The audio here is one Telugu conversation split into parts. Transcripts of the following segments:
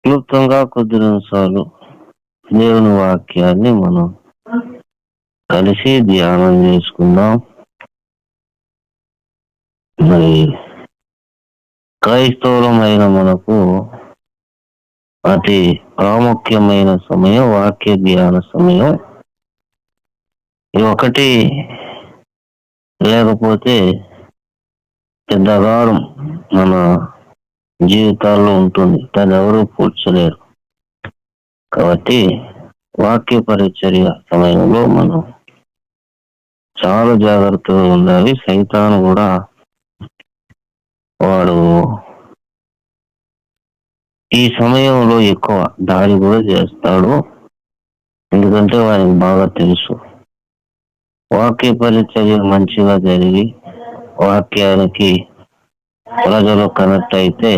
క్లుప్తంగా కొద్ది నిమిషాలు దేవుని వాక్యాన్ని మనం కలిసి ధ్యానం చేసుకుందాం. మరి క్రైస్తవులమైన మనకు అతి ప్రాముఖ్యమైన సమయం వాక్య ధ్యాన సమయం. ఇది ఒకటి లేకపోతే పెద్దగారం మన జీవితాల్లో ఉంటుంది, దాన్ని ఎవరూ పూడ్చలేరు. కాబట్టి వాక్య పరిచర్య సమయంలో మనం చాలా జాగ్రత్తగా ఉండాలి. సైతాను కూడా వాడు ఈ సమయంలో ఎక్కువ దాడి కూడా చేస్తాడు, ఎందుకంటే వానికి బాగా తెలుసు వాక్య పరిచర్య మంచిగా జరిగి వాక్యానికి ప్రజలు కనెక్ట్ అయితే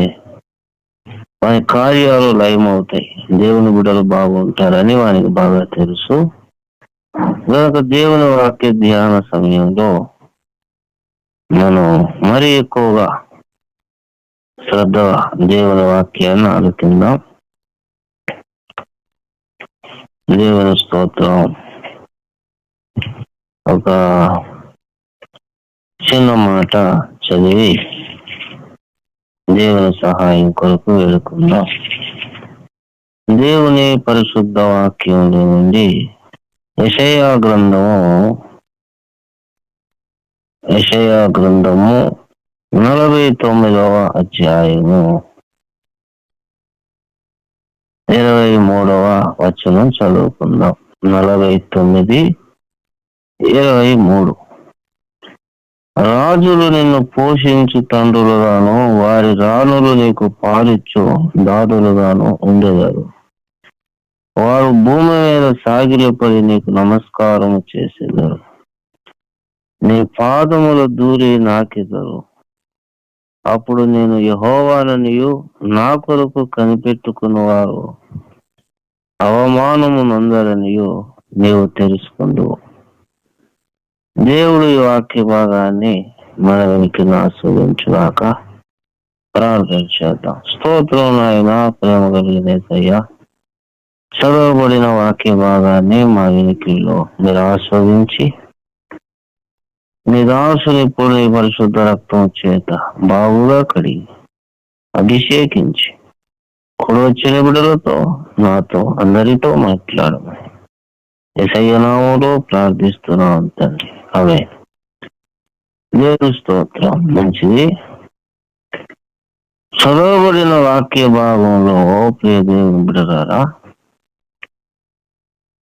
వాని కార్యాలు లయమవుతాయి, దేవుని బిడ్డలు బాగుంటారని వానికి బాగా తెలుసు. కనుక దేవుని వాక్య ధ్యాన సమయంలో మనం మరీ ఎక్కువగా శ్రద్ధ దేవుని వాక్యాన్ని ఆలోకిద్దాం. దేవుని స్తోత్రం. ఒక చిన్న మాట చదివి దేవుని సహాయం కొరకు వేడుకుందాం. దేవుని పరిశుద్ధ వాక్యంలో నుండి యెషయా గ్రంథము 49వ అధ్యాయము 23వ వచనం చదువుకుందాం. 49:23. రాజులు నిన్ను పోషించు తండ్రులుగాను వారి రాణులు నీకు పాలిచ్చు దాదులుగాను ఉండేవారు. వారు భూమి మీద సాగిలపడి నీకు నమస్కారం చేసేదారు, నీ పాదముల దూరి నాకెదరు. అప్పుడు నేను యెహోవాననియు నా కొరకు కనిపెట్టుకున్నవారు అవమానము నందరనియు నీవు తెలుసుకుందువు. దేవుడు ఈ వాక్య భాగాన్ని మన వెనుకను ఆస్వాదించుగాక. ప్రార్థన చేద్దాం. స్తోత్రం నాయన, ప్రేమ కలిగిన యేసయ్యా, చదవబడిన వాక్య భాగాన్ని మా వెనుకలో మీరు ఆస్వాదించి మీ దాసుని ఇప్పుడు నీ పరిశుద్ధ రక్తం చేత బాగుగా కడిగి అభిషేకించి కూడా వచ్చిన బిడ్డలతో నాతో అందరితో మాట్లాడమని యేసయ్య నామములో ప్రార్థిస్తున్నాం తండ్రి. ఆమేన్. దేవుని స్తోత్రం. మంచిది. చదవబడిన వాక్య భాగంలో ప్రియ దేవుని బిడ్డలారా,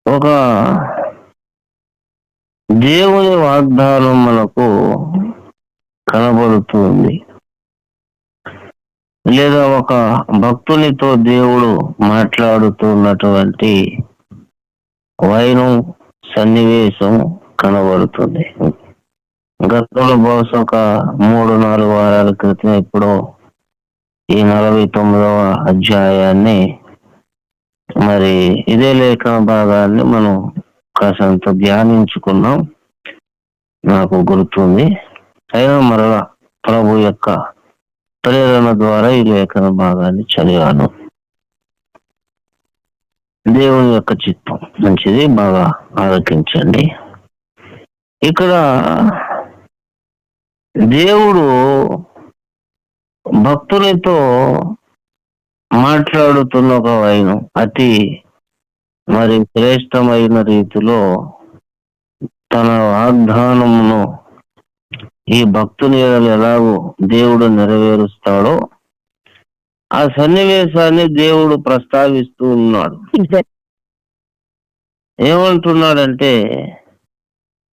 ఒక దేవుని వాగ్దానం మనకు కనబడుతుంది, లేదా ఒక భక్తునితో దేవుడు మాట్లాడుతున్నటువంటి వైనం సన్నివేశం కనబడుతుంది. గతంలో బహుశా ఒక 3-4 వారాల క్రితం ఇప్పుడు ఈ 49వ అధ్యాయాన్ని మరి ఇదే లేఖన భాగాన్ని మనం కాసంత ధ్యానించుకున్నాం, నాకు గుర్తుంది. అయినా మరలా ప్రభు యొక్క ప్రేరణ ద్వారా ఈ లేఖన భాగాన్ని చదివాను. దేవుని యొక్క చిత్తం. మంచిది, బాగా ఆలోచించండి. ఇక్కడ దేవుడు భక్తులతో మాట్లాడుతున్న ఒక వైనం అతి మరి శ్రేష్టమైన రీతిలో తన వాగ్దానమును ఈ భక్తుని ఎలాగో దేవుడు నెరవేరుస్తాడో ఆ సన్నివేశాన్ని దేవుడు ప్రస్తావిస్తూ ఉన్నాడు. ఏమంటున్నాడంటే,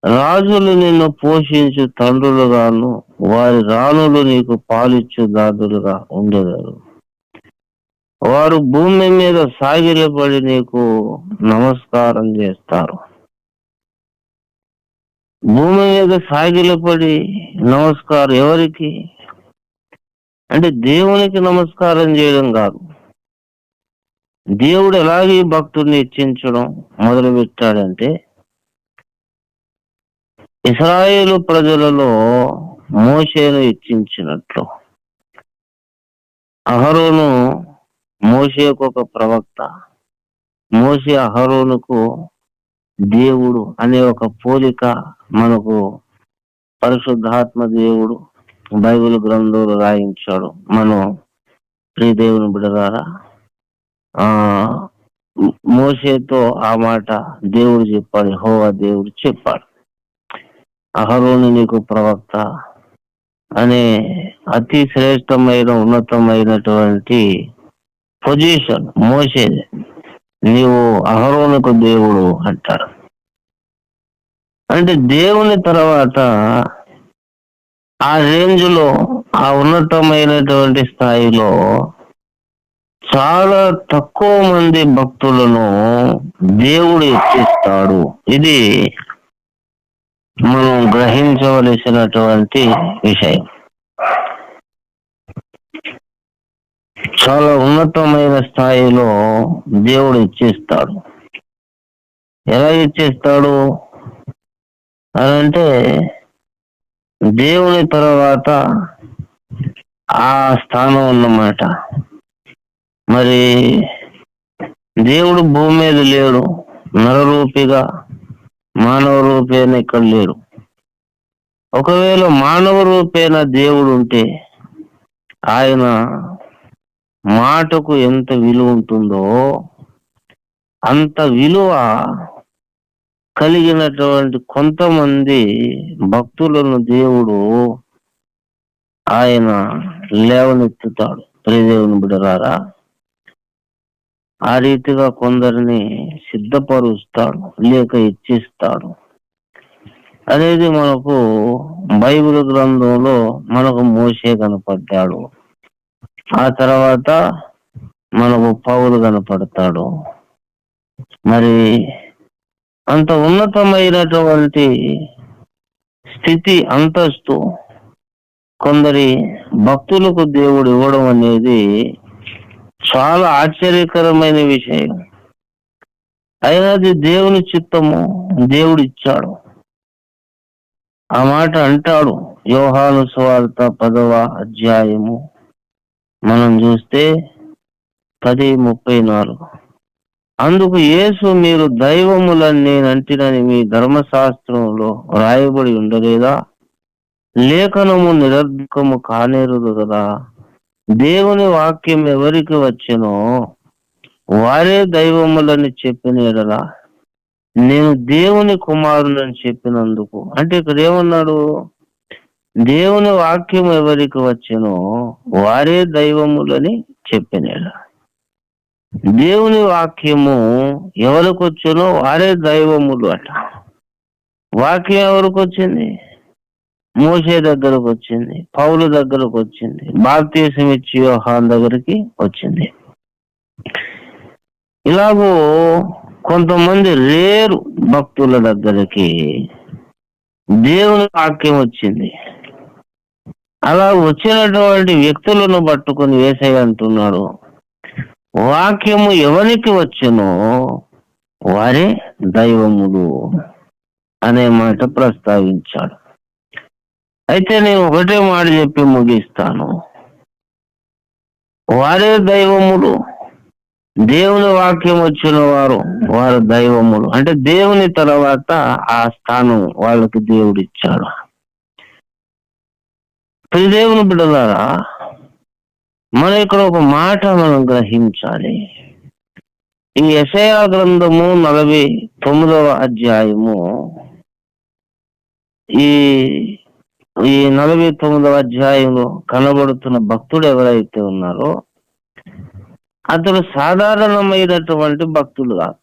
రాజులు నిన్ను పోషించు తండ్రులుగాను వారి రాణులు నీకు పాలిచ్చు దాదులుగా ఉండేవారు. వారు భూమి మీద సాగిలపడి నీకు నమస్కారం చేస్తారు. భూమి మీద సాగిలపడి నమస్కారం ఎవరికి అంటే దేవునికి నమస్కారం చేయడం కాదు. దేవుడు ఎలాగే భక్తుడిని హెచ్చించడం మొదలు పెట్టాడంటే, ఇశ్రాయేలు ప్రజలలో మోషేను హెచ్చించినట్లు అహరోను మోషేకు ఒక ప్రవక్త, మోషే అహరోనుకు దేవుడు అనే ఒక పోలిక మనకు పరిశుద్ధాత్మ దేవుడు బైబిల్ గ్రంథంలో రాయించాడు. మనం ప్రియ దేవుని బిడ్డలారా, ఆ మోషేతో ఆ మాట దేవుడు చెప్పాడు, యెహోవా దేవుడు చెప్పాడు, అహరోను నీకు ప్రవక్త అనే అతి శ్రేష్టమైన ఉన్నతమైనటువంటి పొజిషన్ మోసేది. నీవు అహరోనుకు దేవుడు అంటాడు. అంటే దేవుని తర్వాత ఆ రేంజ్ లో, ఆ ఉన్నతమైనటువంటి స్థాయిలో చాలా తక్కువ మంది భక్తులను దేవుడు హెచ్చిస్తాడు. ఇది మనం గ్రహించవలసినటువంటి విషయం. చాలా ఉన్నతమైన స్థాయిలో దేవుడు ఇచ్చేస్తాడు. ఎలా ఇచ్చేస్తాడు అనంటే, దేవుని తర్వాత ఆ స్థానం అన్నమాట. మరి దేవుడు భూమి మీద లేడు, నరరూపిగా మానవ రూపేణ ఇక్కడ లేడు. ఒకవేళ మానవ రూపేణ దేవుడు ఉంటే ఆయన మాటకు ఎంత విలువ ఉంటుందో అంత విలువ కలిగినటువంటి కొంతమంది భక్తులను దేవుడు ఆయన లేవనెత్తుతాడు. ప్రియదేవుని బిడ్డలారా, ఆ రీతిగా కొందరిని సిద్ధపరుస్తాడు, లేక ఇచ్చిస్తాడు అనేది మనకు బైబిల్ గ్రంథంలో మనకు మోషే కనపడ్డాడు. ఆ తర్వాత మనకు పౌలు కనపడతాడు. మరి అంత ఉన్నతమైనటువంటి స్థితి, అంతస్తు కొందరి భక్తులకు దేవుడు ఇవ్వడం అనేది చాలా ఆశ్చర్యకరమైన విషయం. అయినా అది దేవుని చిత్తము, దేవుడు ఇచ్చాడు. ఆ మాట అంటాడు యోహాను సువార్త 10వ అధ్యాయము మనం చూస్తే 10:34. అందుకు యేసు, మీరు దైవములని నేనంటినని మీ ధర్మశాస్త్రంలో రాయబడి ఉండలేదా? లేఖనము నిరర్ధకము కానేరుదు కదా. దేవుని వాక్యం ఎవరికి వచ్చెనో వారే దైవములని చెప్పిన ఎడల నేను దేవుని కుమారుని చెప్పినందుకు. అంటే ఇక్కడ ఏమన్నాడు? దేవుని వాక్యం ఎవరికి వచ్చెనో వారే దైవములని చెప్పిన ఎడల. దేవుని వాక్యము ఎవరికి వచ్చెనో వారే దైవములు అట. వాక్యం ఎవరికి వచ్చింది? మోషే దగ్గరకు వచ్చింది, పౌలు దగ్గరకు వచ్చింది, బాప్తిసం ఇచ్చి యోహాను దగ్గరికి వచ్చింది. ఇలాగూ కొంతమంది రేరు భక్తుల దగ్గరికి దేవుని వాక్యం వచ్చింది. అలా వచ్చినటువంటి వ్యక్తులను పట్టుకొని యేసయ్య అంటున్నాడు, వాక్యము ఎవరికి వచ్చెనో వారే దైవములు అనే మాట ప్రస్తావించాడు. అయితే నేను ఒకటే మాట చెప్పి ముగిస్తాను. వారే దైవములు, దేవుని వాక్యం వచ్చిన వారు దైవములు. అంటే దేవుని తర్వాత ఆ స్థానం వాళ్ళకి దేవుడు ఇచ్చాడు. ప్రతి దేవుని బిడ్డలారా, మనం ఇక్కడ ఒక మాట మనం గ్రహించాలి. ఈ యెషయా గ్రంథము 49వ అధ్యాయము, ఈ 49వ అధ్యాయంలో కనబడుతున్న భక్తుడు ఎవరైతే ఉన్నారో అతడు సాధారణమైనటువంటి భక్తులు కాదు,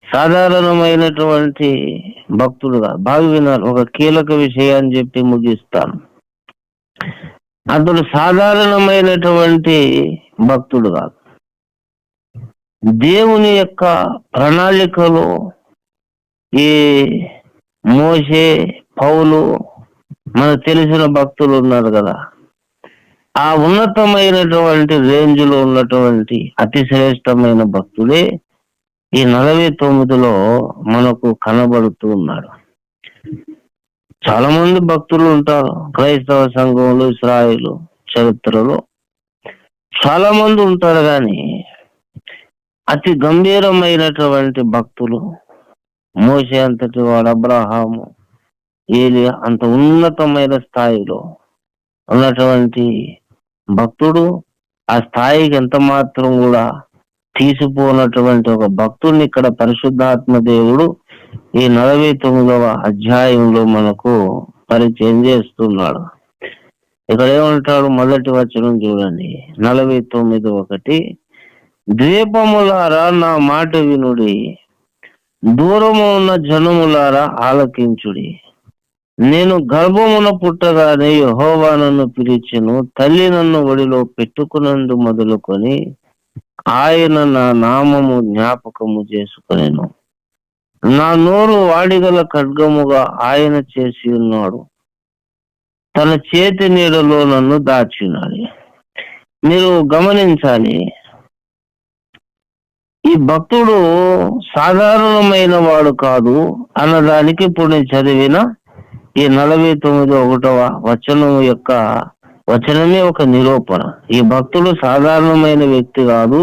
సాధారణమైనటువంటి భక్తులు కాదు. బాగా వినాలి, ఒక కీలక విషయాన్ని చెప్పి ముగిస్తాను. అతడు సాధారణమైనటువంటి భక్తుడు కాదు. దేవుని యొక్క ప్రణాళికలో ఈ మోషే, పౌలు, మనకు తెలిసిన భక్తులు ఉన్నారు కదా, ఆ ఉన్నతమైనటువంటి రేంజ్ లో ఉన్నటువంటి అతి శ్రేష్టమైన భక్తుడే ఈ 49లో మనకు కనబడుతూ ఉన్నాడు. చాలా మంది భక్తులు ఉంటారు క్రైస్తవ సంఘంలో, ఇశ్రాయేలు చరిత్రలో చాలా మంది ఉంటారు కానీ అతి గంభీరమైనటువంటి భక్తులు, మోషే అంతటి వాడు, అబ్రహాము, ఏలియా అంత ఉన్నతమైన స్థాయిలో ఉన్నటువంటి భక్తుడు, ఆ స్థాయికి ఎంత మాత్రం కూడా తీసిపోనటువంటి ఒక భక్తుడిని ఇక్కడ పరిశుద్ధాత్మ దేవుడు ఈ 49వ అధ్యాయంలో మనకు పరిచయం చేస్తున్నాడు. ఇక్కడ ఏమంటాడు? మొదటి వచనం చూడండి, 49:1. ద్వీపములారా నా మాట వినుడి, దూరము ఉన్న జనములారా ఆలకించుడి. నేను గర్భమున పుట్టగానే యెహోవా నన్ను పిలిచెను, తల్లి నన్ను ఒడిలో పెట్టుకునందు మొదలుకొని ఆయన నా నామము జ్ఞాపకము చేసుకొనెను. నా నోరు వాడిగల ఖడ్గముగా ఆయన చేసి ఉన్నాడు, తన చేతి నీడలో నన్ను దాచినాడు. మీరు గమనించాలి, ఈ భక్తుడు సాధారణమైన వాడు కాదు అన్నదానికి ఇప్పుడు నేను చదివిన ఈ 49:1 వచనం యొక్క వచనమే ఒక నిరూపణ. ఈ భక్తుడు సాధారణమైన వ్యక్తి కాదు,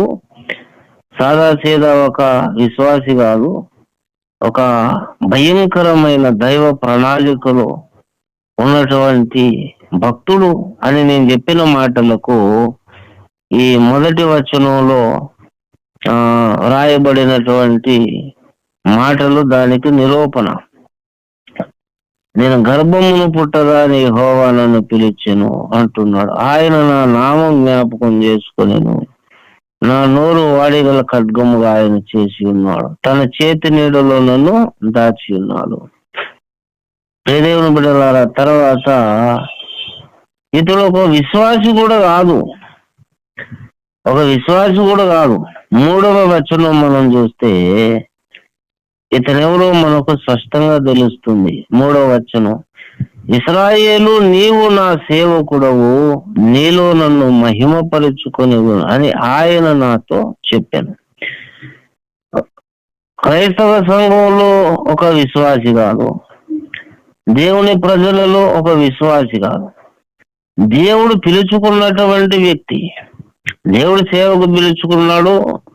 సాదాసీదా ఒక విశ్వాసి కాదు, ఒక భయంకరమైన దైవ ప్రణాళికలో ఉన్నటువంటి భక్తుడు అని నేను చెప్పిన మాటలకు ఈ మొదటి వచనంలో రాయబడినటువంటి మాటలు దానికి నిరూపణ. నేను గర్భమును పుట్టగానే యెహోవా నన్ను పిలిచెను అంటున్నాడు. ఆయన నా నామం జ్ఞాపకం చేసుకొనెను, నా నోరు వాడిగల ఖడ్గముగా ఆయన చేసి ఉన్నాడు, తన చేతి నీడలో నన్ను దాచి ఉన్నాడు. దేవుని బిడ్డలారా, తర్వాత ఇతడు ఒక విశ్వాసి కూడా కాదు, ఒక విశ్వాసి కూడా కాదు. 3వ వచనం మనం చూస్తే ఇతనెవరో మనకు స్పష్టంగా తెలుస్తుంది. 3వ వచనం, ఇశ్రాయేలు నీవు నా సేవకుడవు, నీలో నన్ను మహిమపరుచుకొని అని ఆయన నాతో చెప్పాను. క్రైస్తవ సంఘంలో ఒక విశ్వాసి కాదు, దేవుని ప్రజలలో ఒక విశ్వాసి కాదు, దేవుడు పిలుచుకున్నటువంటి వ్యక్తి. దేవుడు సేవకు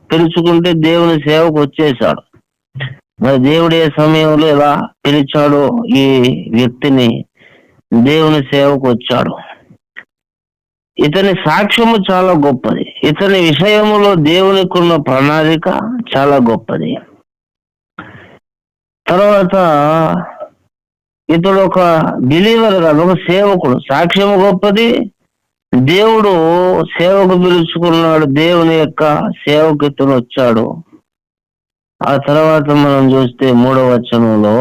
పిలుచుకుంటే దేవుని సేవకు వచ్చేశాడు. మరి దేవుడు ఏ సమయంలో ఎలా పిలిచాడో ఈ వ్యక్తిని దేవుని సేవకు వచ్చాడు. ఇతని సాక్ష్యము చాలా గొప్పది, ఇతని విషయములో దేవునికి ఉన్న ప్రణాళిక చాలా గొప్పది. తర్వాత ఇతడు ఒక బిలీవర్ కాదు, ఒక సేవకుడు. సాక్ష్యము గొప్పది, దేవుడు సేవకు పిలుచుకున్నాడు, దేవుని యొక్క సేవకు ఇతను వచ్చాడు. ఆ తర్వాత మనం చూస్తే 3వ వచనంలో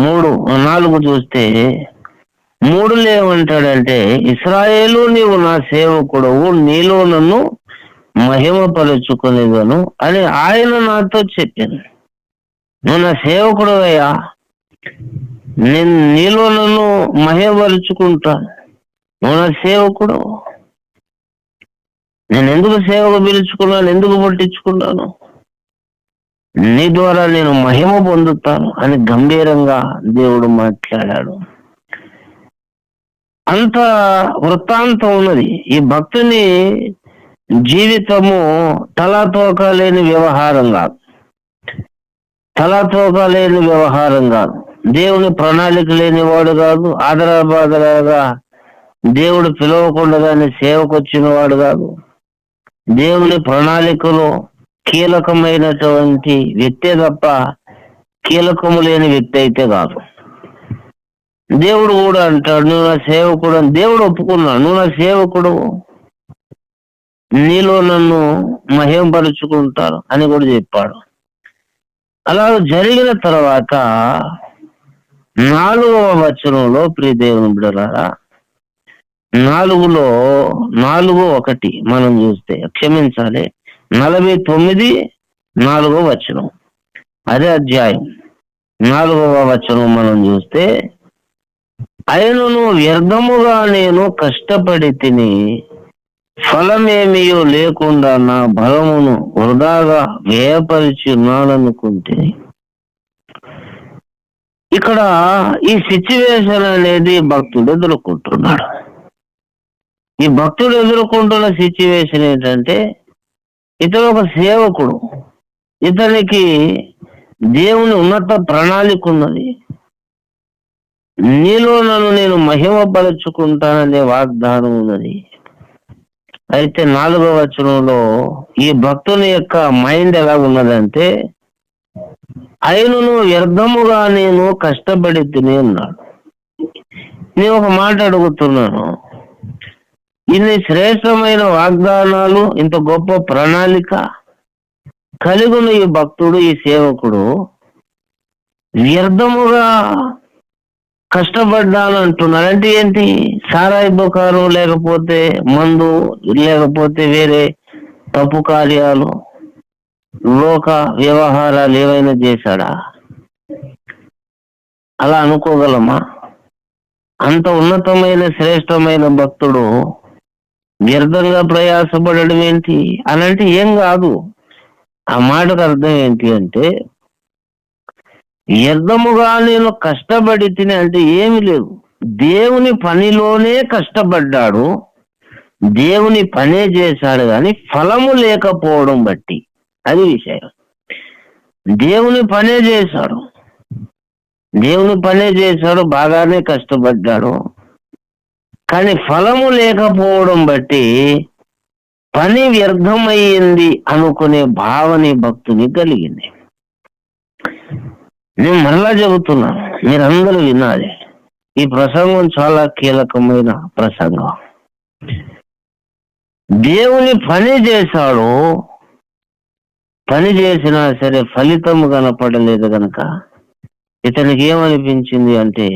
4 చూస్తే 3లో ఏమంటాడంటే, ఇశ్రాయేలు నీవు నా సేవకుడవు, నీలో నన్ను మహిమపరుచుకునేదను అని ఆయన నాతో చెప్పాను. నువ్వు నా సేవకుడు అయ్యా, నేను నీలో నన్ను మహిమపరుచుకుంటాను, నువ్వు నా సేవకుడు. నేను ఎందుకు సేవకు పిలుచుకున్నాను, ఎందుకు పట్టించుకున్నాను, నీ ద్వారా నేను మహిమ పొందుతాను అని గంభీరంగా దేవుడు మాట్లాడాడు. అంత వృత్తాంతం ఉన్నది. ఈ భక్తుని జీవితము తలాతోక లేని వ్యవహారం కాదు, దేవుని ప్రణాళిక లేని వాడు కాదు, ఆదరాబాదరాగా దేవుడు పిలవకుండానే సేవకు వచ్చిన వాడు కాదు, దేవుని ప్రణాళికలో కీలకమైనటువంటి వ్యక్తే తప్ప కీలకము లేని వ్యక్తి అయితే కాదు. దేవుడు కూడా అంటాడు, నువ్వు నా సేవకుడు అని దేవుడు ఒప్పుకున్నాడు. నువ్వు నా సేవకుడు, నీలో నన్ను మహిమపరుచుకుంటాను అని కూడా చెప్పాడు. అలా జరిగిన తర్వాత 4వ వచనంలో ప్రియ దేవుని బిడ్డలారా, 4:1 మనం చూస్తే, క్షమించాలి, 49:4 వచనం, అదే అధ్యాయం 4వ వచనం మనం చూస్తే, ఆయనను వ్యర్థముగా నేను కష్టపడి తిని ఫలమేమియో లేకుండా నా బలమును వృధాగా వ్యయపరిచి ఉన్నాననుకుంటే. ఇక్కడ ఈ సిచ్యువేషన్ అనేది భక్తుడు ఎదుర్కొంటున్నాడు. ఈ భక్తుడు ఎదుర్కొంటున్న సిచ్యువేషన్ ఏంటంటే, ఇతను ఒక సేవకుడు. ఇతనికి దేవుని ఉన్నత ప్రణాళిక ఉన్నది. నీలో నన్ను నేను మహిమపరచుకుంటాననే వాగ్దానం ఉన్నది. అయితే 4వ వచనంలో ఈ భక్తుని యొక్క మైండ్ ఎలా ఉన్నదంటే, ఆయనను వ్యర్థముగా నేను కష్టపడి తిని ఉన్నాడు. నేను ఒక మాట అడుగుతున్నాను, ఇన్ని శ్రేష్టమైన వాగ్దానాలు, ఇంత గొప్ప ప్రణాళిక కలిగిన ఈ భక్తుడు, ఈ సేవకుడు వ్యర్థముగా కష్టపడ్డాను అంటున్నారు. అంటే ఏంటి? సారాయి దుకాణం, లేకపోతే మందు, లేకపోతే వేరే తప్పు కార్యాలు, లోక వ్యవహారాలు ఏవైనా చేశాడా? అలా అనుకోగలమా? అంత ఉన్నతమైన శ్రేష్టమైన భక్తుడు వ్యర్థంగా ప్రయాసపడడం ఏంటి అనంటే ఏం కాదు. ఆ మాటకు అర్థం ఏంటి అంటే, వ్యర్థముగా నేను కష్టపడి తిని అంటే ఏమి లేదు. దేవుని పనిలోనే కష్టపడ్డాడు, దేవుని పనే చేశాడు, కానీ ఫలము లేకపోవడం బట్టి. అది విషయం. దేవుని పనే చేశాడు, బాగానే కష్టపడ్డాడు, కానీ ఫలము లేకపోవడం బట్టి పని వ్యర్థమయ్యింది అనుకునే భావన భక్తుని కలిగింది. నేను మరలా చెబుతున్నాను, మీరందరూ వినాలి. ఈ ప్రసంగం చాలా కీలకమైన ప్రసంగం. దేవుని పని చేశాడు, పని చేసినా సరే ఫలితం కనపడలేదు గనక ఇతనికి ఏమనిపించింది అంటే,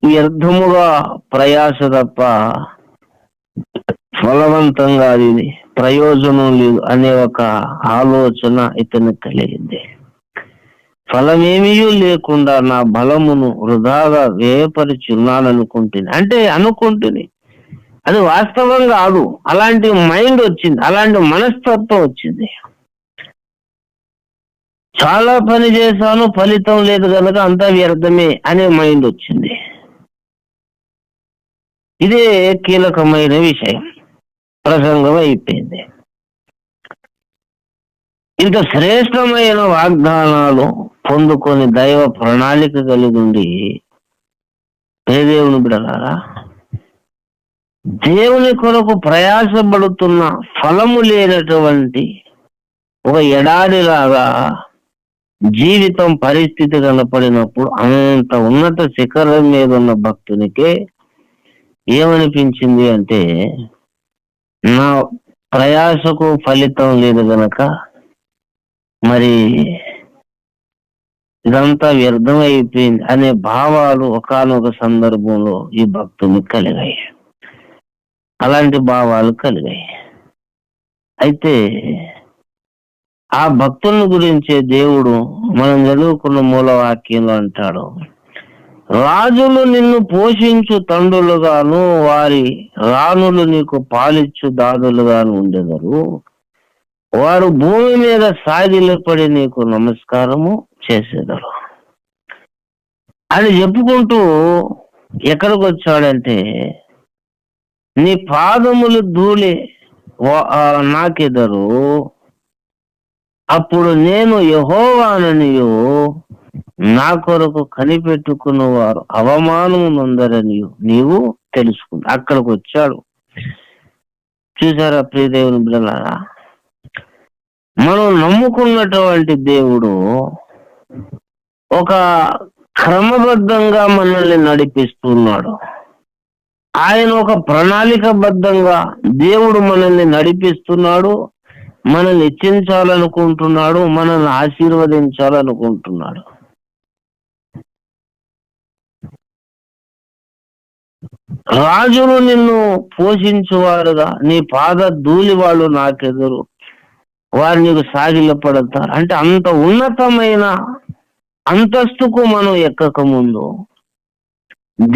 వ్యర్థముగా ప్రయాస తప్ప ఫలవంతంగా అది ప్రయోజనం లేదు అనే ఒక ఆలోచన ఇతనికి కలిగింది. ఫలమేమీ లేకుండా నా బలమును వృధాగా వ్యయపరిచున్నాననుకుంటుంది. అంటే అనుకుంటుంది, అది వాస్తవం కాదు. అలాంటి మైండ్ వచ్చింది, అలాంటి మనస్తత్వం వచ్చింది. చాలా పని చేశాను, ఫలితం లేదు కనుక అంతా వ్యర్థమే అనే మైండ్ వచ్చింది. ఇదే కీలకమైన విషయం. ప్రసంగం అయిపోయింది. ఇంత శ్రేష్టమైన వాగ్దానాలు పొందుకొని దైవ ప్రణాళిక కలిగి ఉండి, దేవుని బిడ్డలారా, దేవుని కొరకు ప్రయాసపడుతున్న ఫలము లేనటువంటి ఒక ఎడారిలాగా జీవితం పరిస్థితి కనపడినప్పుడు, అంత ఉన్నత శిఖరం మీద ఉన్న భక్తునికే ఏమనిపించింది అంటే, నా ప్రయాసకు ఫలితం లేదు గనక మరి ఇదంతా వ్యర్థం అయిపోయింది అనే భావాలు ఒకానొక సందర్భంలో ఈ భక్తుని కలిగాయి. అలాంటి భావాలు కలిగాయి. అయితే ఆ భక్తుని గురించే దేవుడు మనం చదువుకున్న మూలవాక్యంలో అంటాడు, రాజులు నిన్ను పోషించు తండ్రులుగాను, వారి రాణులు నీకు పాలిచ్చు దాదులుగాను ఉండెదరు. వారు భూమి మీద సాగిలపడి నీకు నమస్కారము చేసేదరు అని చెప్పుకుంటూ ఎక్కడికి వచ్చాడంటే, నీ పాదములు ధూళి నాకెదరు, అప్పుడు నేను యెహోవాననియు నా కొరకు కనిపెట్టుకున్న వారు అవమానము నొందరనియు నీవు తెలుసుకుంటా. అక్కడికి వచ్చాడు. చూసారా ప్రియదేవుని బిడ్డలారా, మనం నమ్ముకున్నటువంటి దేవుడు ఒక క్రమబద్ధంగా మనల్ని నడిపిస్తున్నాడు. ఆయన ఒక ప్రణాళికబద్ధంగా దేవుడు మనల్ని నడిపిస్తున్నాడు, మనల్ని హెచ్చించాలనుకుంటున్నాడు, మనల్ని ఆశీర్వదించాలనుకుంటున్నాడు. రాజులు నిన్ను పోషించువారుగా, నీ పాద ధూళి వాళ్ళు నాకెదురు, వారు నీకు సాగిలపడతారు. అంటే అంత ఉన్నతమైన అంతస్తుకు మనం ఎక్కక ముందు,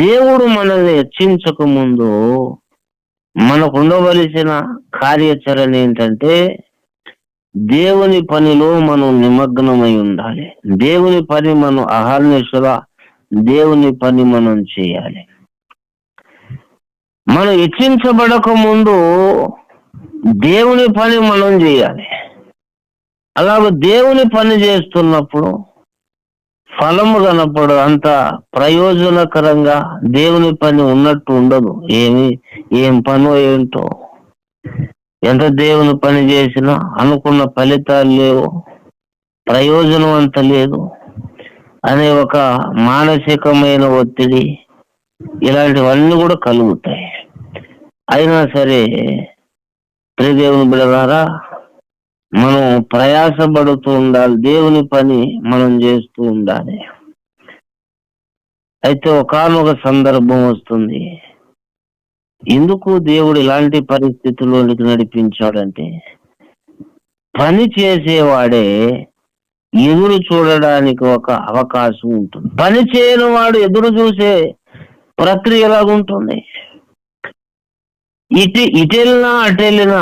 దేవుడు మనల్ని హెచ్చించక ముందు మనకు ఉండవలసిన కార్యాచరణ ఏంటంటే, దేవుని పనిలో మనం నిమగ్నమై ఉండాలి. దేవుని పని మనం అహర్నిశగా దేవుని పని మనం చేయాలి. మనం హెచ్చించబడక ముందు దేవుని పని మనం చేయాలి. అలాగే దేవుని పని చేస్తున్నప్పుడు ఫలము కనపడు, అంత ప్రయోజనకరంగా దేవుని పని ఉన్నట్టు ఉండదు. ఏం పనో ఏంటో, ఎంత దేవుని పని చేసినా అనుకున్న ఫలితాలు లేవు, ప్రయోజనం అంత లేదు అనే ఒక మానసికమైన ఒత్తిడి, ఇలాంటివన్నీ కూడా కలుగుతాయి. అయినా సరే దేవుని బిడ్డలారా, మనం ప్రయాసపడుతూ ఉండాలి, దేవుని పని మనం చేస్తూ ఉండాలి. అయితే ఒకానొక సందర్భం వస్తుంది, ఎందుకు దేవుడు ఇలాంటి పరిస్థితుల్లోనికి నడిపించాడంటే, పని చేసేవాడే ఎదురు చూడడానికి ఒక అవకాశం ఉంటుంది. పని చేయని వాడు ఎదురు చూసే ప్రక్రియ ఎలాగుంటుంది? ఇటెళ్ళినా అటెళ్ళినా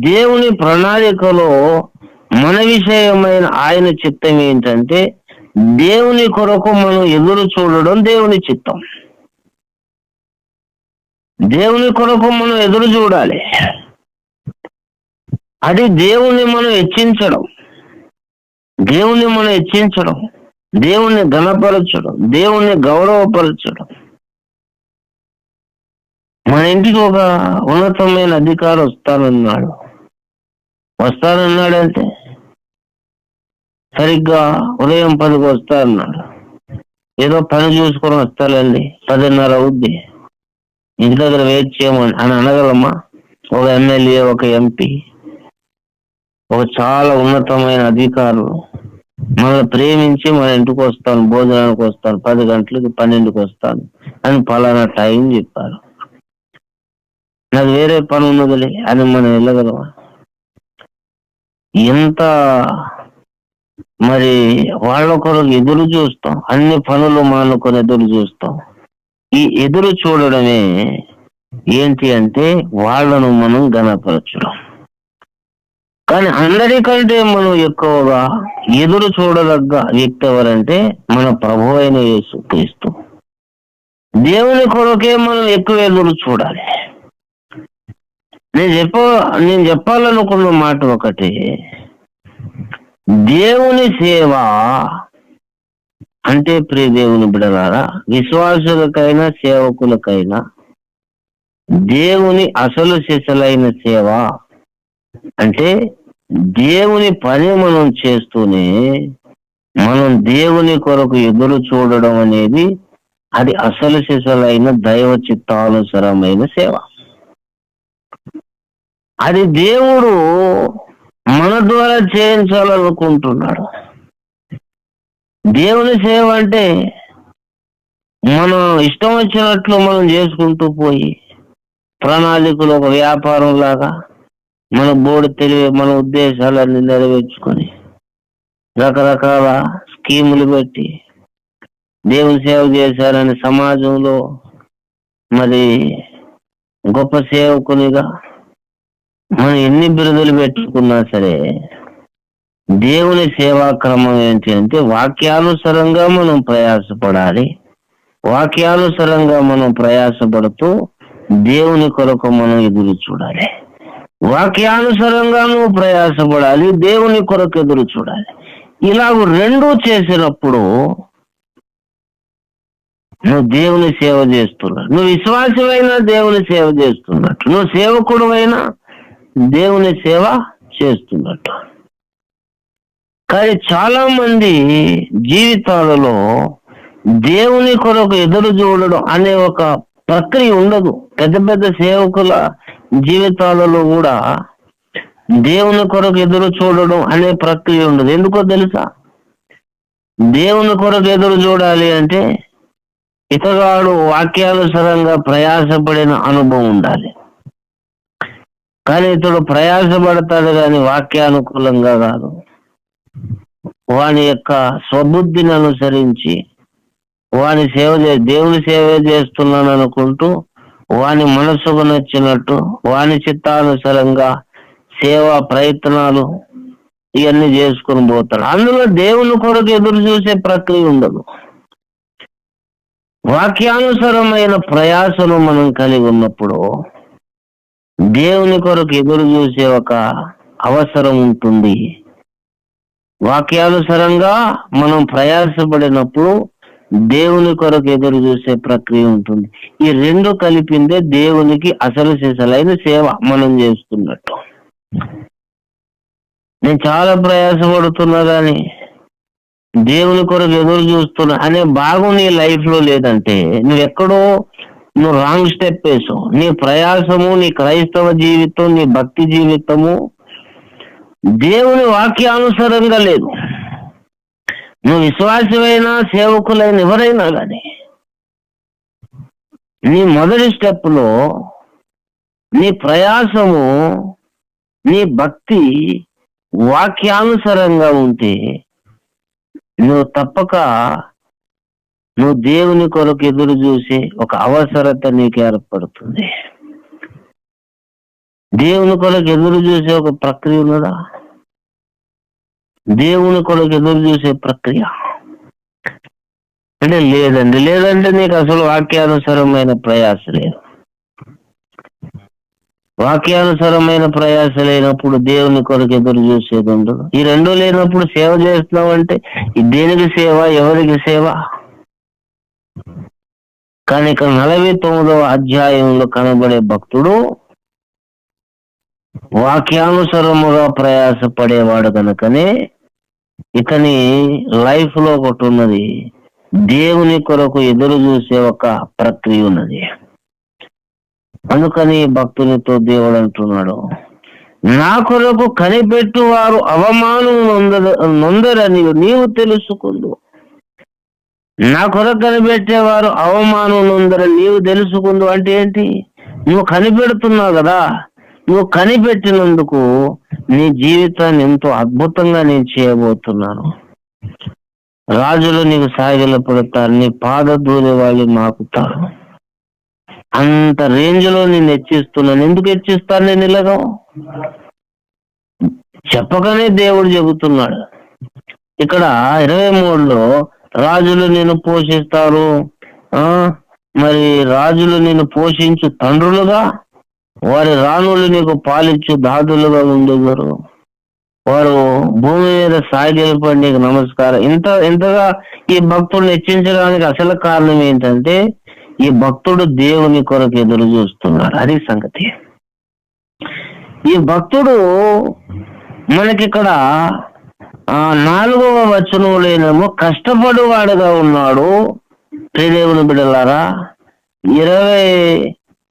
దేవుని ప్రణాళికలో మన విషయమైన ఆయన చిత్తం ఏంటంటే, దేవుని కొరకు మనం ఎదురు చూడడం దేవుని చిత్తం. దేవుని కొరకు మనం ఎదురు చూడాలి. అది దేవుణ్ణి మనం హెచ్చించడం, దేవుణ్ణి ఘనపరచడం, దేవుణ్ణి గౌరవపరచడం. మన ఇంటికి ఒక ఉన్నతమైన అధికారి వస్తానన్నాడంటే సరిగ్గా ఉదయం 10కి వస్తానన్నాడు. ఏదో పని చూసుకొని వస్తానండి, 10:30 అవుద్ది, ఇంటి దగ్గర వెయిట్ చేయమని అని అనగలమా? ఒక ఎమ్మెల్యే, ఒక ఎంపీ, ఒక చాలా ఉన్నతమైన అధికారులు మనల్ని ప్రేమించి మన ఇంటికి వస్తాను, భోజనానికి వస్తాను, 10 గంటలకి 12కి వస్తాను అని పలానా టైం చెప్పారు, నాకు వేరే పని ఉన్నదిలే అని మనం వెళ్ళగలమా? ఎంత మరి వాళ్ళ కొరకు ఎదురు చూస్తాం, అన్ని పనులు మానుకొని ఎదురు చూస్తాం. ఈ ఎదురు చూడడమే ఏంటి అంటే వాళ్ళను మనం ఘనపరచడం. కానీ అందరికంటే మనం ఎక్కువగా ఎదురు చూడదగ్గ వ్యక్తి ఎవరంటే మన ప్రభు అయిన యేసుక్రీస్తు. దేవుని కొరకే మనం ఎక్కువ ఎదురు చూడాలి. నేను చెప్పాలనుకున్న మాట ఒకటి, దేవుని సేవ అంటే ప్రియ దేవుని బిడ్డలారా, విశ్వాసులకైనా సేవకులకైనా దేవుని అసలు సిసలైన సేవ అంటే దేవుని పని మనం చేస్తూనే మనం దేవుని కొరకు ఎదురు చూడడం అనేది అది అసలు సిసలైన దైవ చిత్తానుసరమైన సేవ. అది దేవుడు మన ద్వారా చేయించాలనుకుంటున్నాడు. దేవుని సేవ అంటే మనం ఇష్టం వచ్చినట్లు మనం చేసుకుంటూ పోయి ప్రణాళికలు ఒక వ్యాపారం లాగా మన బోర్డు తెలివి మన ఉద్దేశాలన్నీ నెరవేర్చుకొని రకరకాల స్కీములు పెట్టి దేవుని సేవ చేశారని సమాజంలో మరి గొప్ప సేవకునిగా మనం ఎన్ని బిరుదులు పెట్టుకున్నా సరే దేవుని సేవా క్రమం ఏంటి అంటే వాక్యానుసారంగా మనం ప్రయాసపడాలి. వాక్యానుసారంగా మనం ప్రయాసపడుతూ దేవుని కొరకు మనం ఎదురు చూడాలి. వాక్యానుసారంగా నువ్వు ప్రయాసపడాలి, దేవుని కొరకు ఎదురు చూడాలి. ఇలాగ రెండూ చేసినప్పుడు నువ్వు దేవుని సేవ చేస్తున్నావు. నువ్వు విశ్వాసమైనా దేవుని సేవ చేస్తున్నట్టు, నువ్వు సేవకుడు అయినా దేవుని సేవ చేస్తున్నట్టు. కానీ చాలా మంది జీవితాలలో దేవుని కొరకు ఎదురు చూడడం అనే ఒక ప్రక్రియ ఉండదు. పెద్ద పెద్ద సేవకుల జీవితాలలో కూడా దేవుని కొరకు ఎదురు చూడడం అనే ప్రక్రియ ఉండదు. ఎందుకో తెలుసా? దేవుని కొరకు ఎదురు చూడాలి అంటే ఇతగాడు వాక్యానుసారంగా ప్రయాసపడిన అనుభవం ఉండాలి. కానీ ఇతడు ప్రయాసపడతాడు కానీ వాక్యానుకూలంగా కాదు. వాని యొక్క స్వబుద్ధిని అనుసరించి వాని దేవుని సేవ చేస్తున్నాను అనుకుంటూ వాని మనసుకు నచ్చినట్టు వాని చిత్తానుసారంగా సేవా ప్రయత్నాలు ఇవన్నీ చేసుకుని పోతాడు. అందులో దేవుని కొరకు ఎదురు చూసే ప్రక్రియ ఉండదు. వాక్యానుసారమైన ప్రయాసను మనం కలిగి ఉన్నప్పుడు దేవుని కొరకు ఎదురు చూసే ఒక అవసరం ఉంటుంది. వాక్యానుసారంగా మనం ప్రయాసపడినప్పుడు దేవుని కొరకు ఎదురు చూసే ప్రక్రియ ఉంటుంది. ఈ రెండు కలిపిందే దేవునికి అసలు సిసలైన సేవ మనం చేస్తున్నట్టు. నేను చాలా ప్రయాసపడుతున్నా కానీ దేవుని కొరకు ఎదురు చూస్తున్నా అనే భాగం నీ లైఫ్ లో లేదంటే నువ్వు రాంగ్ స్టెప్ వేసావు. నీ ప్రయాసము, నీ క్రైస్తవ జీవితం, నీ భక్తి జీవితము దేవుని వాక్యానుసారంగా లేదు. నువ్వు విశ్వాసమైనా సేవకులైన ఎవరైనా కానీ నీ మొదటి స్టెప్ లో నీ ప్రయాసము, నీ భక్తి వాక్యానుసారంగా ఉంటే నువ్వు తప్పక నువ్వు దేవుని కొరకు ఎదురు చూసే ఒక అవసరత నీకు ఏర్పడుతుంది. దేవుని కొరకు ఎదురు చూసే ఒక ప్రక్రియ ఉన్నదా? దేవుని కొరకు ఎదురు చూసే ప్రక్రియ అంటే లేదంటే నీకు అసలు వాక్యానుసారమైన ప్రయాస లేదు. వాక్యానుసారమైన ప్రయాస లేనప్పుడు దేవుని కొరకు ఎదురు చూసేది ఉండదు. ఈ రెండు లేనప్పుడు సేవ చేస్తున్నావు అంటే దేనికి సేవ, ఎవరికి సేవ? కానీ ఇక్కడ 49వ అధ్యాయంలో కనబడే భక్తుడు వాక్యానుసారముగా ప్రయాస పడేవాడు కనుకనే ఇతని లైఫ్ లో ఒకటి ఉన్నది, దేవుని కొరకు ఎదురు చూసే ఒక ప్రక్రియ ఉన్నది. అందుకని భక్తునితో దేవుడు అంటున్నాడు, నా కొరకు కనిపెట్టు వారు అవమానం నొందరని నీవు తెలుసుకుందు. నా కొరకు కనిపెట్టేవారు అవమానం నొందరని నీవు తెలుసుకుందు అంటే ఏంటి? నువ్వు కనిపెడుతున్నావు కదా, నువ్వు కనిపెట్టినందుకు నీ జీవితాన్ని ఎంతో అద్భుతంగా నేను చేయబోతున్నాను. రాజులు నీకు సాగిల పడతారు, నీ పాదధూళి వాళ్ళు మాకుతారు. అంత రేంజ్ లో నేను హెచ్చిస్తున్నాను. ఎందుకు హెచ్చిస్తాను నేను ఇలాగో? చెప్పగానే దేవుడు చెబుతున్నాడు. ఇక్కడ 23లో రాజులు నిన్ను పోషిస్తారు, మరి రాజులు నిన్ను పోషించు తండ్రులుగా, వారి రాణులు నీకు పాలించు దాదులుగా ఉండేవారు. వారు భూమి మీద సాగిలపడి నీకు నమస్కారం. ఇంతగా ఈ భక్తుడిని హెచ్చించడానికి అసలు కారణం ఏంటంటే ఈ భక్తుడు దేవుని కొరకు ఎదురు చూస్తున్నాడు. అది సంగతి. ఈ భక్తుడు మనకిక్కడ 4వ వచనంలోనేమో కష్టపడువాడుగా ఉన్నాడు. దేవుని బిడ్డలారా,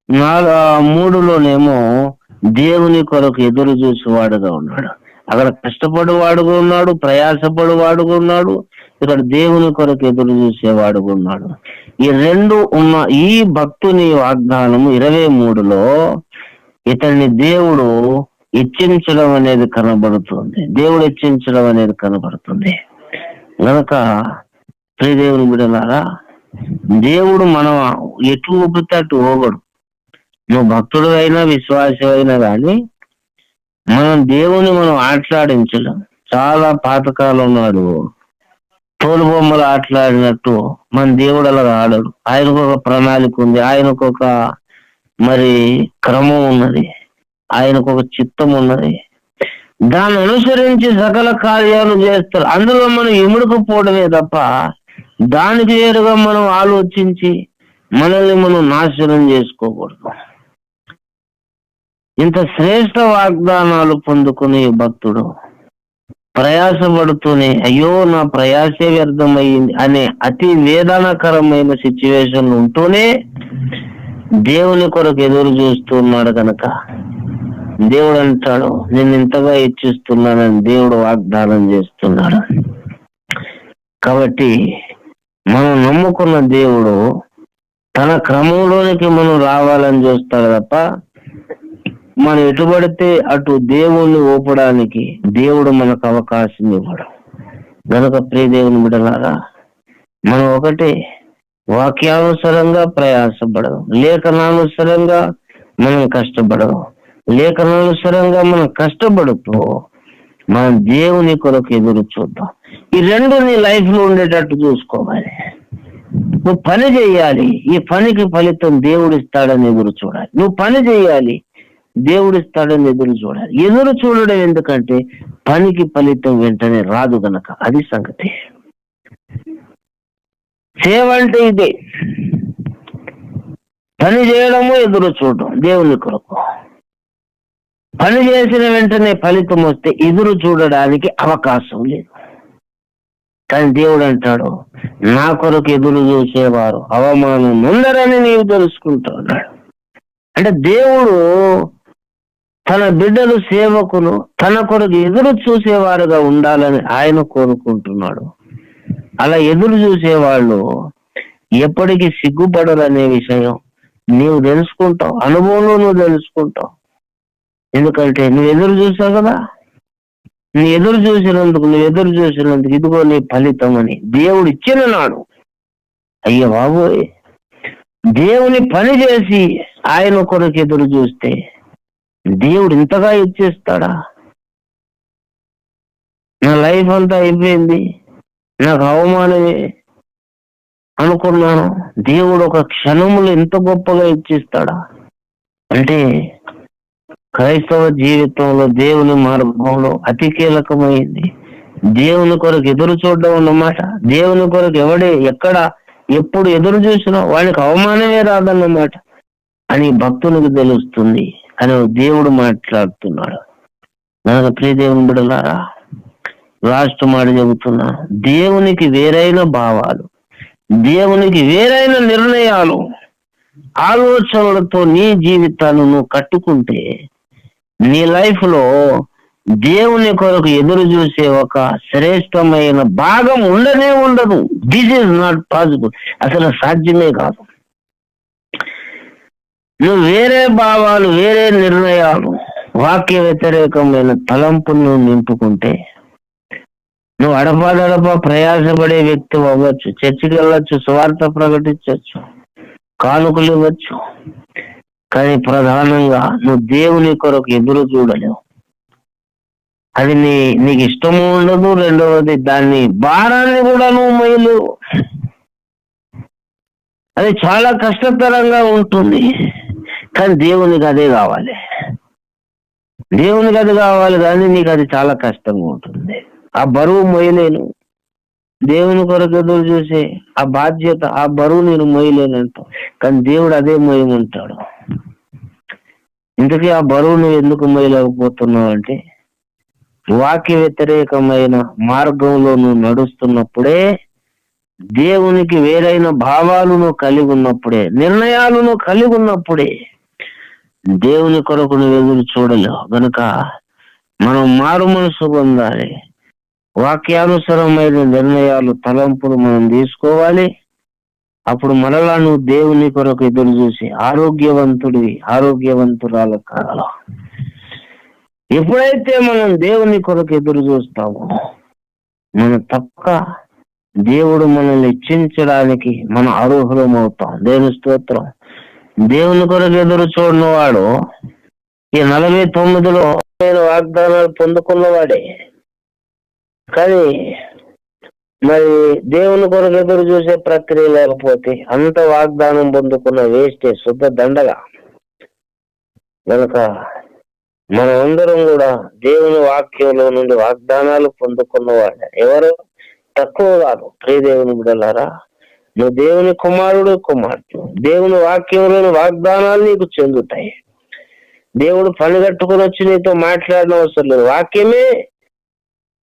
23లోనేమో దేవుని కొరకు ఎదురు చూసేవాడుగా ఉన్నాడు. అక్కడ కష్టపడువాడుగా ఉన్నాడు, ప్రయాసపడువాడుగా ఉన్నాడు. ఇక్కడ దేవుని కొరకు ఎదురు చూసేవాడుగా ఉన్నాడు. ఈ రెండు ఉన్న ఈ భక్తుని వాగ్దానము 23లో ఇతన్ని దేవుడు హెచ్చించడం అనేది కనబడుతుంది. దేవుడు హెచ్చించడం అనేది కనబడుతుంది. కనుక ప్రియదేవుని బిడ్డలారా, దేవుడు మనం ఎటు ఊపితే అటు పోగడు. నువ్వు భక్తుడు అయినా విశ్వాసం అయినా కానీ మనం దేవుని మనం ఆటలాడించలేం. చాలా పాతకాలం నాడు తోలు బొమ్మలు ఆటలాడినట్టు మన దేవుడు అలా ఆడడు. ఆయనకు ఒక ప్రణాళిక ఉంది, ఆయనకు ఒక మరి క్రమం ఉన్నది, ఆయనకు ఒక చిత్తం ఉన్నది. దాన్ని అనుసరించి సకల కార్యాలు చేస్తారు. అందులో మనం ఇముడుకుపోవడమే తప్ప దానికి వేరుగా మనం ఆలోచించి మనల్ని మనం నాశనం చేసుకోకూడదు. ఇంత శ్రేష్ఠ వాగ్దానాలు పొందుకునే భక్తుడు ప్రయాసపడుతూనే అయ్యో నా ప్రయాసే వ్యర్థమయ్యింది అనే అతి వేదనకరమైన సిచ్యువేషన్ ఉంటూనే దేవుని కొరకు ఎదురు చూస్తున్నాడు కనుక దేవుడు అంటాడు, నేను ఇంతగా ఇచ్చిస్తున్నానని దేవుడు వాగ్దానం చేస్తున్నాడు. కాబట్టి మనం నమ్ముకున్న దేవుడు తన క్రమంలోనికి మనం రావాలని చూస్తాడు తప్ప మనం ఎటుబడితే అటు దేవుణ్ణి ఊపడానికి దేవుడు మనకు అవకాశం ఇవ్వడం. కనుక ప్రియ దేవుని బిడ్డలారా, మనం ఒకటి వాక్యానుసారంగా ప్రయాసపడడం, లేఖనానుసారంగా మనం కష్టపడడం, లేఖనానుసారంగా మనం కష్టపడుతూ మనం దేవుని కొరకు ఎదురు చూద్దాం. ఈ రెండు నీ లైఫ్ లో ఉండేటట్టు చూసుకోవాలి. నువ్వు పని చేయాలి, ఈ పనికి ఫలితం దేవుడు ఇస్తాడని ఎదురు చూడాలి. నువ్వు పని చేయాలి, దేవుడు ఇస్తాడని ఎదురు చూడాలి. ఎదురు చూడడం ఎందుకంటే పనికి ఫలితం వెంటనే రాదు గనక. అది సంగతి. సేవ అంటే ఇదే, పని చేయడము, ఎదురు చూడడం దేవుని కొరకు. పని చేసిన వెంటనే ఫలితం వస్తే ఎదురు చూడడానికి అవకాశం లేదు. కానీ దేవుడు అంటాడు, నా కొరకు ఎదురు చూసేవారు అవమానం ఉందరని నీవు తెలుసుకుంటా ఉన్నాడు. అంటే దేవుడు తన బిడ్డలు సేవకులు తన కొరకు ఎదురు చూసేవారుగా ఉండాలని ఆయన కోరుకుంటున్నాడు. అలా ఎదురు చూసేవాళ్ళు ఎప్పటికీ సిగ్గుపడరు అనే విషయం నీవు తెలుసుకుంటావు, అనుభవంలో నువ్వు తెలుసుకుంటావు. ఎందుకంటే నువ్వు ఎదురు చూసావు కదా, నువ్వు ఎదురు చూసినందుకు ఇదిగో నీ ఫలితం అని దేవుడు ఇచ్చిన నాడు, అయ్య బాబోయ్, దేవుని పని చేసి ఆయన కొరకు ఎదురు చూస్తే దేవుడు ఇంతగా ఇచ్చేస్తాడా? నా లైఫ్ అంతా అయిపోయింది, నాకు అవమానమే అనుకున్నాను, దేవుడు ఒక క్షణములు ఎంత గొప్పగా ఇచ్చిస్తాడా? అంటే క్రైస్తవ జీవితంలో దేవుని మార్గంలో అతి కీలకమైంది దేవుని కొరకు ఎదురు చూడడం అన్నమాట. దేవుని కొరకు ఎక్కడ ఎప్పుడు ఎదురు చూసినా వాడికి అవమానమే రాదన్నమాట అని భక్తునికి తెలుస్తుంది అని దేవుడు మాట్లాడుతున్నాడు. నాకు ప్రియ దేవుని బిడ్డలారా, లాస్ట్ మాట చెబుతున్నా, దేవునికి వేరైన భావాలు, దేవునికి వేరైన నిర్ణయాలు, ఆలోచనలతో నీ జీవితాన్ని నువ్వు కట్టుకుంటే నీ లైఫ్ లో దేవుని కొరకు ఎదురు చూసే ఒక శ్రేష్టమైన భాగం ఉండదు. దిస్ ఈజ్ నాట్ పాసిబుల్, అసలు సాధ్యమే కాదు. నువ్వు వేరే భావాలు, వేరే నిర్ణయాలు, వాక్య వ్యతిరేకమైన తలంపులను నింపుకుంటే నువ్వు అడపాదడపా ప్రయాసపడే వ్యక్తి అవ్వచ్చు, చర్చికి వెళ్ళొచ్చు, స్వార్థ ప్రకటించవచ్చు, కానుకలు ఇవ్వచ్చు, కానీ ప్రధానంగా నువ్వు దేవుని కొరకు ఎదురు చూడలేవు. అది నీకు ఇష్టము ఉండదు. రెండవది, దాన్ని భారాన్ని కూడా నువ్వు మొయ్యలేవు. అది చాలా కష్టతరంగా ఉంటుంది. కానీ దేవునికి అదే కావాలి, దేవునికి అది కావాలి, కానీ నీకు అది చాలా కష్టంగా ఉంటుంది. ఆ బరువు మొయ్యలేను, దేవుని కొరకు ఎదురు చూసే ఆ బాధ్యత, ఆ బరువు నేను మొయ్యలేనంటావు, కానీ దేవుడు అదే మొయ్యమంటాడు. ఇంతకీ ఆ బరువు నువ్వు ఎందుకు మొయ్యలేకపోతున్నావు అంటే, వాక్య వ్యతిరేకమైన మార్గంలో నువ్వు నడుస్తున్నప్పుడే, దేవునికి వేరైన భావాలు నువ్వు కలిగి ఉన్నప్పుడే, నిర్ణయాలు నువ్వు కలిగి ఉన్నప్పుడే దేవుని కొరకు నువ్వు ఎదురు చూడలేవు. గనుక మనం మారు మనసు పొందాలి, వాక్యానుసరమైన నిర్ణయాలు, తలంపులు మనం తీసుకోవాలి. అప్పుడు మరలా నువ్వు దేవుని కొరకు ఎదురు చూసి ఆరోగ్యవంతురాలు కాగలవు. ఎప్పుడైతే మనం దేవుని కొరకు ఎదురు చూస్తామో మనం తప్పక దేవుడు మనల్ని ఇచ్చించడానికి మనం అర్హులం అవుతాం. దేవుని స్తోత్రం. దేవుని కొరకు ఎదురు చూడని వాడు ఈ 49లో వాగ్దానాలు పొందుకున్నవాడే, కానీ మరి దేవుని కొరకు ఎదురు చూసే ప్రక్రియ లేకపోతే అంత వాగ్దానం పొందుకున్న వేస్టే, శుద్ధ దండగా. కనుక మనమందరం కూడా దేవుని వాక్యంలో నుండి వాగ్దానాలు పొందుకున్నవాడే. ఎవరు తక్కువ కాదు. ప్రియ దేవుని బిడ్డలారా, నువ్వు దేవుని కుమార్తె. దేవుని వాక్యంలోని వాగ్దానాలు నీకు చెందుతాయి. దేవుడు పని కట్టుకుని వచ్చి నీతో మాట్లాడిన అవసరం లేదు, వాక్యమే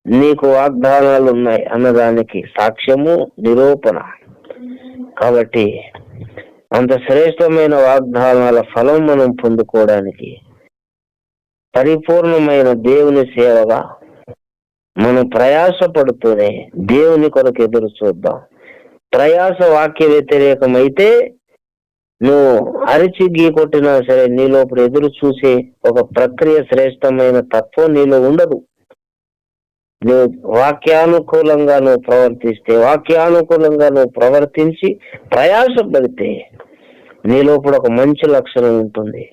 నీకు వాగ్దానాలు ఉన్నాయి అన్నదానికి సాక్ష్యము, నిరూపణ. కాబట్టి అంత శ్రేష్టమైన వాగ్దానాల ఫలం మనం పొందుకోవడానికి పరిపూర్ణమైన దేవుని సేవగా మనం ప్రయాసపడుతూనే దేవుని కొరకు ఎదురు చూద్దాం. ప్రయాస వాక్య వ్యతిరేకమైతే నువ్వు అరిచి గీ కొట్టినా సరే నీలో ఇప్పుడు ఎదురు చూసే ఒక ప్రక్రియ, శ్రేష్టమైన తత్వం నీలో ఉండదు. నువ్వు వాక్యానుకూలంగా నువ్వు ప్రవర్తిస్తే, వాక్యానుకూలంగా నువ్వు ప్రవర్తించి ప్రయాసపడితే నీలోపల ఒక మంచి లక్షణం ఉంటుంది.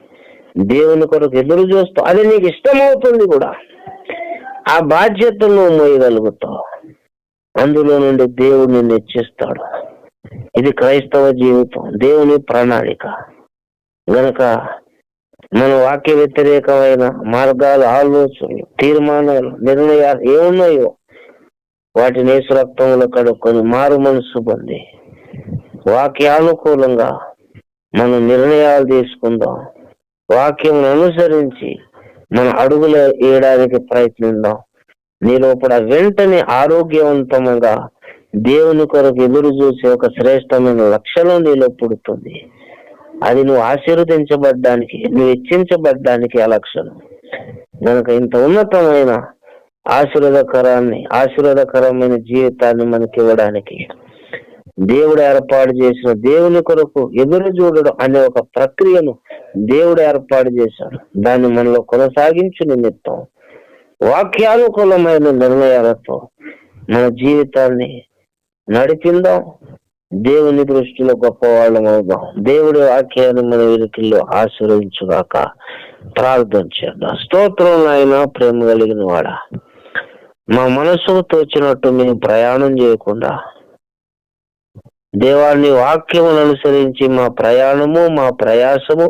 దేవుని కొరకు ఎదురు చూస్తూ అది నీకు ఇష్టమవుతుంది కూడా. ఆ బాధ్యతను నువ్వు మోయగలుగుతావు. అందులో నుండి దేవుడు నిన్ను హెచ్చిస్తాడు. ఇది క్రైస్తవ జీవితం, దేవుని ప్రణాళిక. గనక మన వాక్య వ్యతిరేకమైన మార్గాలు, ఆలోచనలు, తీర్మానాలు, నిర్ణయాలు ఏమున్నాయో వాటిని యేసు రక్తంలో కడుక్కొని మారు మనసు పొంది వాక్యానుకూలంగా మనం నిర్ణయాలు తీసుకుందాం. వాక్యం అనుసరించి మన అడుగులు వేయడానికి ప్రయత్నిద్దాం. నీలోపల వెంటనే ఆరోగ్యవంతంగా దేవుని కొరకు ఎదురు చూసే ఒక శ్రేష్టమైన లక్షణం నీలో పుడుతుంది. అది నువ్వు ఆశీర్వదించబడ్డానికి, నువ్వు హెచ్చించబడ్డానికి ఆ లక్షణం. కనుక ఇంత ఉన్నతమైన ఆశీర్వాదకరమైన జీవితాన్ని మనకి ఇవ్వడానికి దేవుడు ఏర్పాటు చేసిన, దేవుని కొరకు ఎదురు చూడడం అనే ఒక ప్రక్రియను దేవుడు ఏర్పాటు చేశాడు. దాన్ని మనలో కొనసాగించు నిమిత్తం వాక్యానుకూలమైన నిర్ణయాలతో మన జీవితాన్ని నడిపిందాం. దేవుని దృష్టిలో గొప్పవాళ్ళం అవుదాం. దేవుడి వాక్యాన్ని మన వీరికిల్లో ఆశీర్వదించుగాక. ప్రార్థన చేద్దాం. స్తోత్రం నాయన, ప్రేమ కలిగిన వాడా, మా మనసుకు తోచినట్టు మేము ప్రయాణం చేయకుండా దేవాన్ని వాక్యమును అనుసరించి మా ప్రయాణము, మా ప్రయాసము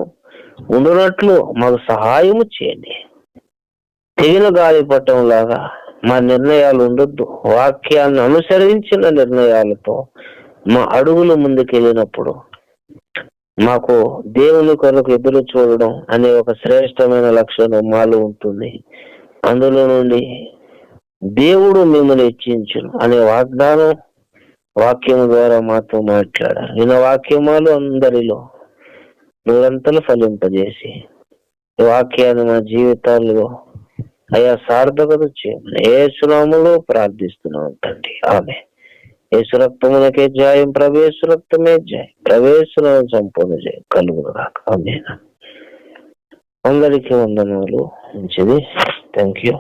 ఉండునట్లు మాకు సహాయము చేయండి. తెగిన గాలిపటం లాగా మా నిర్ణయాలు ఉండొద్దు. వాక్యాన్ని అనుసరించిన నిర్ణయాలతో మా అడుగులు ముందుకెళ్ళినప్పుడు మాకు దేవుని కొరకు ఎదురు చూడడం అనే ఒక శ్రేష్టమైన లక్షణం మాలో ఉంటుంది. అందులో నుండి దేవుడు మిమ్మల్ని హెచ్చించును అనే వాగ్దానం వాక్యం ద్వారా మాతో మాట్లాడారు. విన్న వాక్యమాలు అందరిలో నిరంతరం ఫలింపజేసి ఈ వాక్యాన్ని మా జీవితాల్లో అయా సార్థకత చేయమని యేసు నామములో ప్రార్థిస్తున్నాం తండ్రి. ఆమె యేసు రక్తమునకే జయం, ప్రవేశ రక్తమే జయం, ప్రవేశం సంపూర్ణ జయం కలుగును గాక. ఆమేన్. అందరికీ వందనాలు. మంచిది. Thank you.